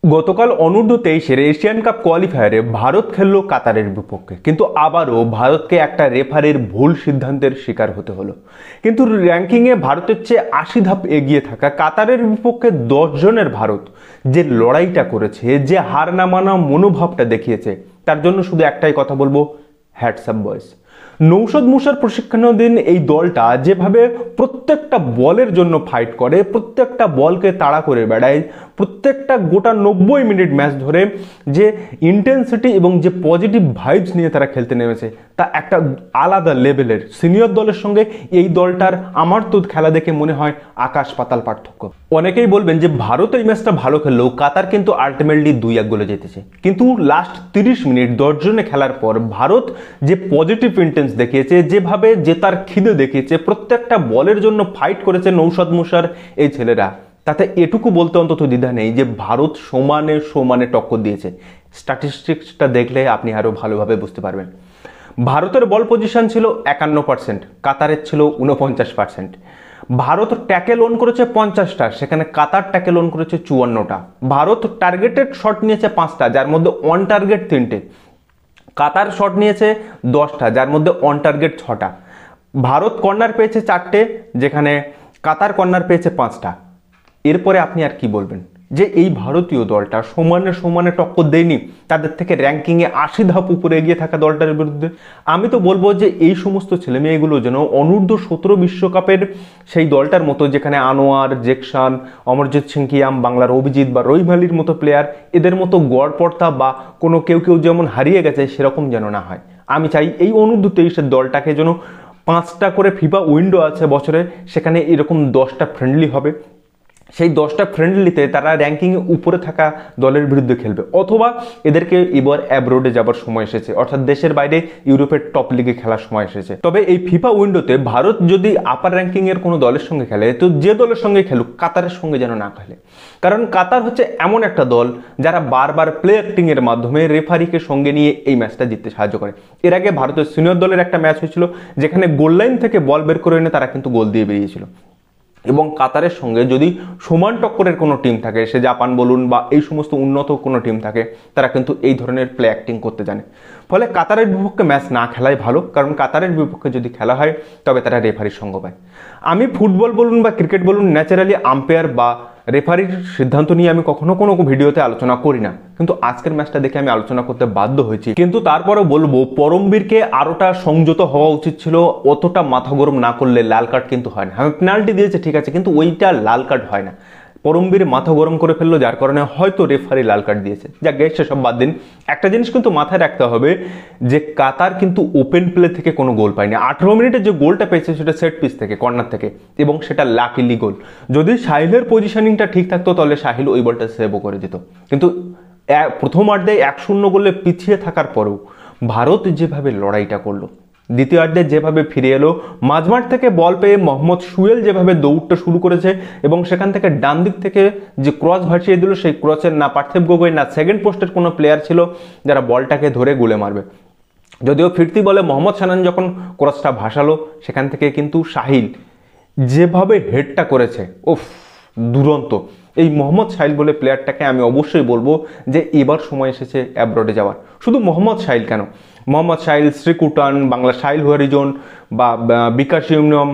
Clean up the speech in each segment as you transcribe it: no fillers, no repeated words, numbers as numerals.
গতকাল অনূর্ধ্ব-23 Asian cup কোয়ালিফায়ারে Bharat খেললো কাতারের বিপক্ষে, কিন্তু আবারও ভারতকে একটা রেফারির ভুল সিদ্ধান্তের শিকার হতে হলো। কিন্তু র্যাঙ্কিংয়ে ভারতের চেয়ে 80 ধাপ এগিয়ে থাকা কাতারের বিপক্ষে 10 জনের ভারত যে লড়াইটা করেছে, যে হার না মানা মনোভাবটা দেখিয়েছে, তার জন্য শুধু একটাই কথা বলবো, হ্যাটসঅ্যাপ বয়েস। নৌশাদ মুসার প্রশিক্ষণাধীন এই দলটা যেভাবে প্রত্যেকটা বলের জন্য ফাইট করে, প্রত্যেকটা বলকে তাড়া করে বেড়ায়, প্রত্যেকটা গোটা 90 মিনিট ম্যাচ ধরে যে ইন্টেন্সিটি এবং যে পজিটিভ ভাইবস নিয়ে তারা খেলতে নেমেছে, তা একটা আলাদা লেভেলের। সিনিয়র দলের সঙ্গে এই দলটার আমার তো খেলা দেখে মনে হয় আকাশ পাতাল পার্থক্য। অনেকেই বলবেন যে ভারত এই ম্যাচটা ভালো খেললেও কাতার কিন্তু আলটিমেটলি 2-1 গোলে জিতেছে। কিন্তু লাস্ট 30 মিনিট 10 জনে খেলার পর ভারত যে পজিটিভ ইন্টেন্স দেখিয়েছে, যেভাবে জেতার খিদে দেখিয়েছে, প্রত্যেকটা বলের জন্য ফাইট করেছে নৌশাদ মুসার এই ছেলেরা, তাতে এটুকু বলতে অন্তত দ্বিধা নেই যে ভারত সমানে সমানে টক্কর দিয়েছে। স্ট্যাটিস্টিক্সটা দেখলে আপনি আরও ভালোভাবে বুঝতে পারবেন। ভারতের বল পজিশন ছিল 51%, কাতারের ছিল 49%। ভারত ট্যাকেল অন করেছে 50টা, সেখানে কাতার ট্যাকেল অন করেছে 54টা। ভারত টার্গেটেড শট নিয়েছে 5টা, যার মধ্যে অন টার্গেট 3টে। কাতার শট নিয়েছে 10টা, যার মধ্যে অন টার্গেট 6টা। ভারত কর্নার পেয়েছে 4টে, যেখানে কাতার কর্নার পেয়েছে 5টা। এরপরে আপনি আর কি বলবেন যে এই ভারতীয় দলটা সমানে সমানে টক্কর দেয়নি তাদের থেকে র্যাঙ্কিংয়ে 80 ধাপ উপরে এগিয়ে থাকা দলটার বিরুদ্ধে? আমি তো বলবো যে এই সমস্ত ছেলেমেয়েগুলো যেন অনূর্ধ্ব-17 বিশ্বকাপের সেই দলটার মতো, যেখানে আনোয়ার, জেকসান, অমরজিৎ সিং কিয়াম, বাংলার অভিজিৎ বা রহিম আলীর মতো প্লেয়ার, এদের মতো গড়পড়তা বা কোনো কেউ যেমন হারিয়ে গেছে সেরকম যেন না হয়। আমি চাই এই অনূর্ধ্ব-23 দলটাকে যেন 5টা করে ফিফা উইন্ডো আছে বছরে, সেখানে এরকম 10টা ফ্রেন্ডলি হবে। সেই 10টা ফ্রেন্ডলিতে তারা র্যাঙ্কিংয়ে উপরে থাকা দলের বিরুদ্ধে খেলবে, অথবা এদেরকে এবার অ্যাব্রোডে যাবার সময় এসেছে, অর্থাৎ দেশের বাইরে ইউরোপের টপ লিগে খেলার সময় এসেছে। তবে এই ফিফা উইন্ডোতে ভারত যদি আপার র্যাঙ্কিংয়ের কোনো দলের সঙ্গে খেলে, তো যে দলের সঙ্গে খেলুক কাতারের সঙ্গে যেন না খেলে। কারণ কাতার হচ্ছে এমন একটা দল যারা বারবার প্লে অ্যাক্টিংয়ের মাধ্যমে রেফারিকে সঙ্গে নিয়ে এই ম্যাচটা জিততে সাহায্য করে। এর আগে ভারতের সিনিয়র দলের একটা ম্যাচ হয়েছিল, যেখানে গোল লাইন থেকে বল বের করে এনে তারা কিন্তু গোল দিয়ে বেরিয়েছিল। এবং কাতারের সঙ্গে যদি সমান টক্করের কোনো টিম থাকে, সে জাপান বলুন বা এই সমস্ত উন্নত কোনো টিম থাকে, তারা কিন্তু এই ধরনের প্লে অ্যাক্টিং করতে জানে। ফলে কাতারের বিপক্ষে ম্যাচ না খেলাই ভালো, কারণ কাতারের বিপক্ষে যদি খেলা হয় তবে তারা রেফারির সঙ্গ পায়। আমি ফুটবল বলুন বা ক্রিকেট বলুন, ন্যাচারালি আম্পায়ার বা রেফারির সিদ্ধান্ত নিয়ে আমি কখনো কোনো ভিডিওতে আলোচনা করি না, কিন্তু আজকের ম্যাচটা দেখে আমি আলোচনা করতে বাধ্য হয়েছি। কিন্তু তারপরেও বলবো, পরমবীরকে আরোটা সংযত হওয়া উচিত ছিল। অতটা মাথা গরম না করলে লাল কার্ড কিন্তু হয় না। হ্যাঁ, পেনাল্টি দিয়েছে ঠিক আছে, কিন্তু ওইটা লাল কার্ড হয় না। পরমবীর মাথা গরম করে ফেললো, যার কারণে হয়তো রেফারি লাল কার্ড দিয়েছে। যাক গে, সেসব বাদ দিন। একটা জিনিস কিন্তু মাথায় রাখতে হবে যে কাতার কিন্তু ওপেন প্লে থেকে কোনো গোল পায়নি। 18 মিনিটে যে গোলটা পেয়েছে সেটা সেট পিস থেকে, কর্নার থেকে, এবং সেটা লাকিলি গোল। যদি সাহিলের পজিশনিংটা ঠিক থাকতো তাহলে সাহিল ওই বলটা সেভও করে দিত। কিন্তু প্রথমার্ধে 1-0 গোলে পিছিয়ে থাকার পরেও ভারত যেভাবে লড়াইটা করলো, দ্বিতীয়ার্ধে যেভাবে ফিরে এলো, মাঝমাঠ থেকে বল পেয়ে মোহাম্মদ সুয়েল যেভাবে দৌড়টা শুরু করেছে এবং সেখান থেকে ডান দিক থেকে যে ক্রস ভাসিয়ে দিল, সেই ক্রসের না পার্থিব গগৈ না সেকেন্ড পোস্টের কোনো প্লেয়ার ছিল যারা বলটাকে ধরে গোলে মারবে। যদিও ফিরতি বলে মোহাম্মদ সানান যখন ক্রসটা ভাসালো, সেখান থেকে কিন্তু সাহিল যেভাবে হেডটা করেছে, ওফ, দুরন্ত। এই মোহাম্মদ সাহিল বলে প্লেয়ারটাকে আমি অবশ্যই বলবো যে এবার সময় এসেছে অ্যাব্রোডে যাওয়ার। শুধু মোহাম্মদ সাহিল কেন, মোহাম্মদ সাহিল, শ্রীকুটান, বাংলা সাহিল হরিজন বা বিকাশ ইউনিয়ম,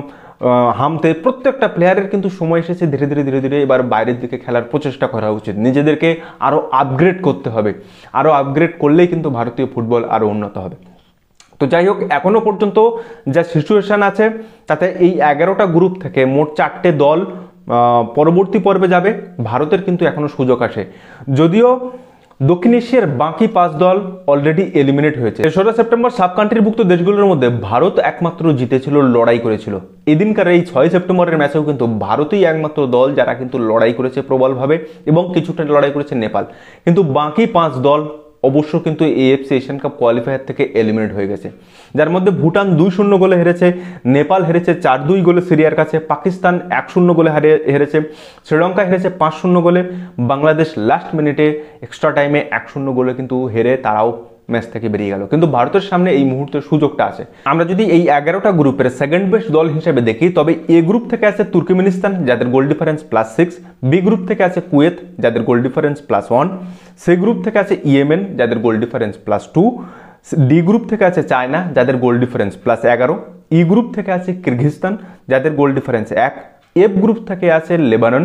হামতে, প্রত্যেকটা প্লেয়ারের কিন্তু সময় এসেছে ধীরে ধীরে এবার বাইরের দিকে খেলার প্রচেষ্টা করা উচিত। নিজেদেরকে আরও আপগ্রেড করতে হবে। আরও আপগ্রেড করলেই কিন্তু ভারতীয় ফুটবল আরও উন্নত হবে। তো যাই হোক, এখনো পর্যন্ত যা সিচুয়েশন আছে তাতে এই 11টা গ্রুপ থেকে মোট 4টে দল পরবর্তী পর্বে যাবে। ভারতের কিন্তু এখনো সুযোগ আসে, যদিও দক্ষিণ এশিয়ার বাকি 5 দল অলরেডি এলিমিনেট হয়েছে। 3রা সেপ্টেম্বর সাব কান্ট্রিভুক্ত দেশগুলোর মধ্যে ভারত একমাত্র জিতেছিল, লড়াই করেছিল। এদিনকার এই 6 সেপ্টেম্বরের ম্যাচেও কিন্তু ভারতই একমাত্র দল যারা কিন্তু লড়াই করেছে প্রবলভাবে, এবং কিছুটা লড়াই করেছে নেপাল। কিন্তু বাকি 5 দল অবশ্য কিন্তু এএফসি এশিয়ান কাপ কোয়ালিফায়ার থেকে এলিমিনেট হয়ে গেছে, যার মধ্যে ভুটান 2-0 গোলে হেরেছে, নেপাল হেরেছে 4-2 গোলে সিরিয়ার কাছে, পাকিস্তান 1-0 গোলে হেরেছে, শ্রীলঙ্কা হেরেছে 5-0 গোলে, বাংলাদেশ লাস্ট মিনিটে এক্সট্রা টাইমে 1-0 গোলে কিন্তু হেরে তারাও ম্যাচ থেকে বেরিয়ে গেল, কিন্তু ভারতের সামনে এই মুহূর্তে সুযোগটা আছে। আমরা যদি এই 11টা গ্রুপের সেকেন্ড বেস্ট দল হিসেবে দেখি, তবে এ গ্রুপ থেকে আছে তুর্কমেনিস্তান, যাদের গোল ডিফারেন্স +6, বি গ্রুপ থেকে আছে কুয়েত, যাদের গোল ডিফারেন্স +1, সি গ্রুপ থেকে আছে ইয়েমেন, যাদের গোল ডিফারেন্স +2, ডি গ্রুপ থেকে আছে চায়না, যাদের গোল ডিফারেন্স +11, ই গ্রুপ থেকে আছে কিরগিজস্তান, যাদের গোল ডিফারেন্স 1, এফ গ্রুপ থেকে আছে লেবানন,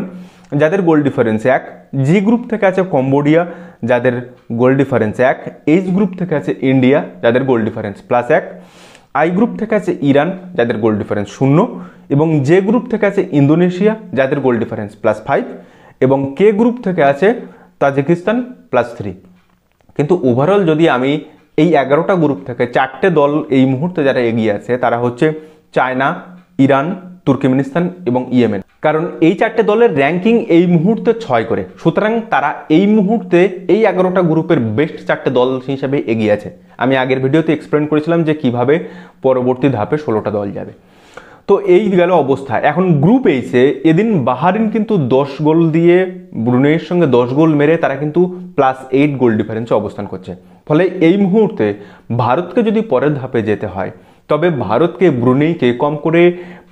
যাদের গোল ডিফারেন্স 1, জি গ্রুপ থেকে আছে কম্বোডিয়া, যাদের গোল ডিফারেন্স 1, এইচ গ্রুপ থেকে আছে ইন্ডিয়া, যাদের গোল ডিফারেন্স +1, আই গ্রুপ থেকে আছে ইরান, যাদের গোল ডিফারেন্স 0, এবং জে গ্রুপ থেকে আছে ইন্দোনেশিয়া, যাদের গোল ডিফারেন্স +5, এবং কে গ্রুপ থেকে আছে তাজিকিস্তান +3। কিন্তু ওভারঅল যদি আমি এই 11টা গ্রুপ থেকে 4টে দল এই মুহূর্তে যারা এগিয়ে আছে তারা হচ্ছে চায়না, ইরান, তুর্কমেনিস্তান এবং ইয়েমেন। কারণ এই 4টে দলের র্যাঙ্কিং এই মুহূর্তে 6 করে, সুতরাং তারা এই মুহূর্তে এই 11টা গ্রুপের বেস্ট 4টে দল হিসেবে এগিয়ে আছে। আমি আগের ভিডিওতে এক্সপ্লেন করেছিলাম যে কিভাবে পরবর্তী ধাপে 16টা দল যাবে। তো এই গেল অবস্থা। এখন গ্রুপ এইচে এদিন বাহারিন কিন্তু 10 গোল দিয়ে ব্রুনেইয়ের সঙ্গে 10 গোল মেরে তারা কিন্তু +8 গোল ডিফারেন্সে অবস্থান করছে। ফলে এই মুহূর্তে ভারতকে যদি পরের ধাপে যেতে হয়, তবে ভারতকে ব্রুনেইকে কম করে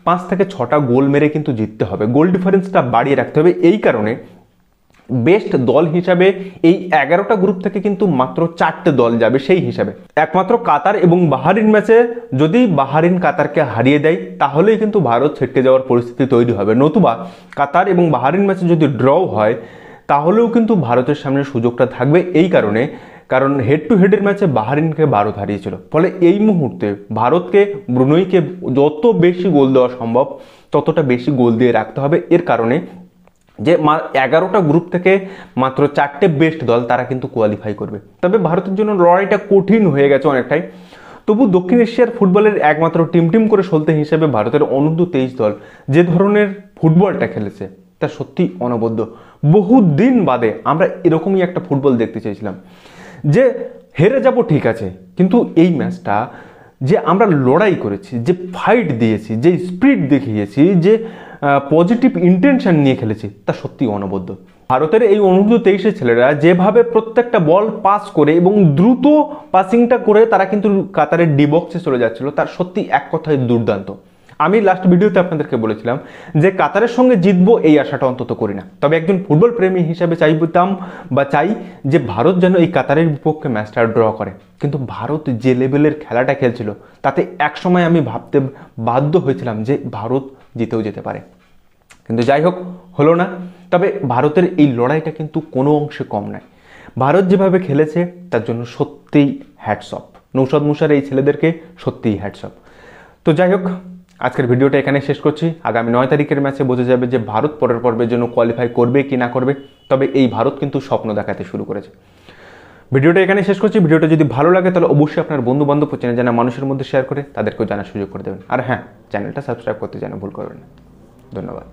5 থেকে 6টা গোল মেরে কিন্তু জিততে হবে, গোল ডিফারেন্সটা বাড়িয়ে রাখতে হবে। এই কারণে বেস্ট দল হিসাবে এই 11টা গ্রুপ থেকে কিন্তু মাত্র 4টে দল যাবে সেই হিসাবে। একমাত্র কাতার এবং বাহারিন ম্যাচে যদি বাহারিন কাতারকে হারিয়ে দেয় তাহলেই কিন্তু ভারত ছিটকে যাওয়ার পরিস্থিতি তৈরি হবে, নতুবা কাতার এবং বাহারিন ম্যাচে যদি ড্র হয় তাহলেও কিন্তু ভারতের সামনে সুযোগটা থাকবে। এই কারণ হেড টু হেডের ম্যাচে বাহারিনকে ভারত হারিয়েছিল। ফলে এই মুহূর্তে ভারতকে ব্রুনেইকে যত বেশি গোল দেওয়া সম্ভব ততটা বেশি গোল দিয়ে রাখতে হবে। এর কারণে যে 11টা গ্রুপ থেকে মাত্র 4টে বেস্ট দল তারা কিন্তু কোয়ালিফাই করবে। তবে ভারতের জন্য লড়াইটা কঠিন হয়ে গেছে অনেকটাই। তবু দক্ষিণ এশিয়ার ফুটবলের একমাত্র টিম করে সলতে হিসেবে ভারতের অনূর্ধ্ব-23 দল যে ধরনের ফুটবলটা খেলেছে তা সত্যি অনবদ্য। বহুদিন বাদে আমরা এরকমই একটা ফুটবল দেখতে চাইছিলাম, যে হেরে যাব ঠিক আছে, কিন্তু এই ম্যাচটা যে আমরা লড়াই করেছি, যে ফাইট দিয়েছি, যে স্পিরিট দেখিয়েছি, যে পজিটিভ ইন্টেনশন নিয়ে খেলেছি তা সত্যি অনবদ্য। ভারতের এই অনূর্ধ্ব-23 ছেলেরা যেভাবে প্রত্যেকটা বল পাস করে এবং দ্রুত পাসিংটা করে তারা কিন্তু কাতারের ডি বক্সে চলে যাচ্ছিল, তার সত্যি এক কথায় দুর্দান্ত। আমি লাস্ট ভিডিওতে আপনাদেরকে বলেছিলাম যে কাতারের সঙ্গে জিতবো এই আশাটা অন্তত করি না, তবে একজন ফুটবল প্রেমী হিসেবে চাই যে ভারত যেন এই কাতারের বিপক্ষে ম্যাচটা ড্র করে। কিন্তু ভারত যে লেভেলের খেলাটা খেলছিল তাতে একসময় আমি ভাবতে বাধ্য হয়েছিলাম যে ভারত জিতেও যেতে পারে, কিন্তু যাই হোক হলো না। তবে ভারতের এই লড়াইটা কিন্তু কোনো অংশে কম নয়। ভারত যেভাবে খেলেছে তার জন্য সত্যিই হ্যাটস অফ। নৌশাদ মুসার এই ছেলেদেরকে সত্যিই হ্যাটস অফ। তো যাই হোক, আজকের ভিডিওটা এখানে শেষ করছি। আগামী 9 তারিখের ম্যাচে বোঝা যাবে যে ভারত পরের পর্বের জন্য কোয়ালিফাই করবে কি না করবে। তবে এই ভারত কিন্তু স্বপ্ন দেখাতে শুরু করেছে। ভিডিওটা এখানে শেষ করছি। ভিডিওটা যদি ভালো লাগে তাহলে অবশ্যই আপনার বন্ধু বান্ধব চেনে জানা মানুষের মধ্যে শেয়ার করে তাদেরকেও জানার সুযোগ করে দেবেন। আর হ্যাঁ, চ্যানেলটা সাবস্ক্রাইব করতে যেন ভুল করবেন না। ধন্যবাদ।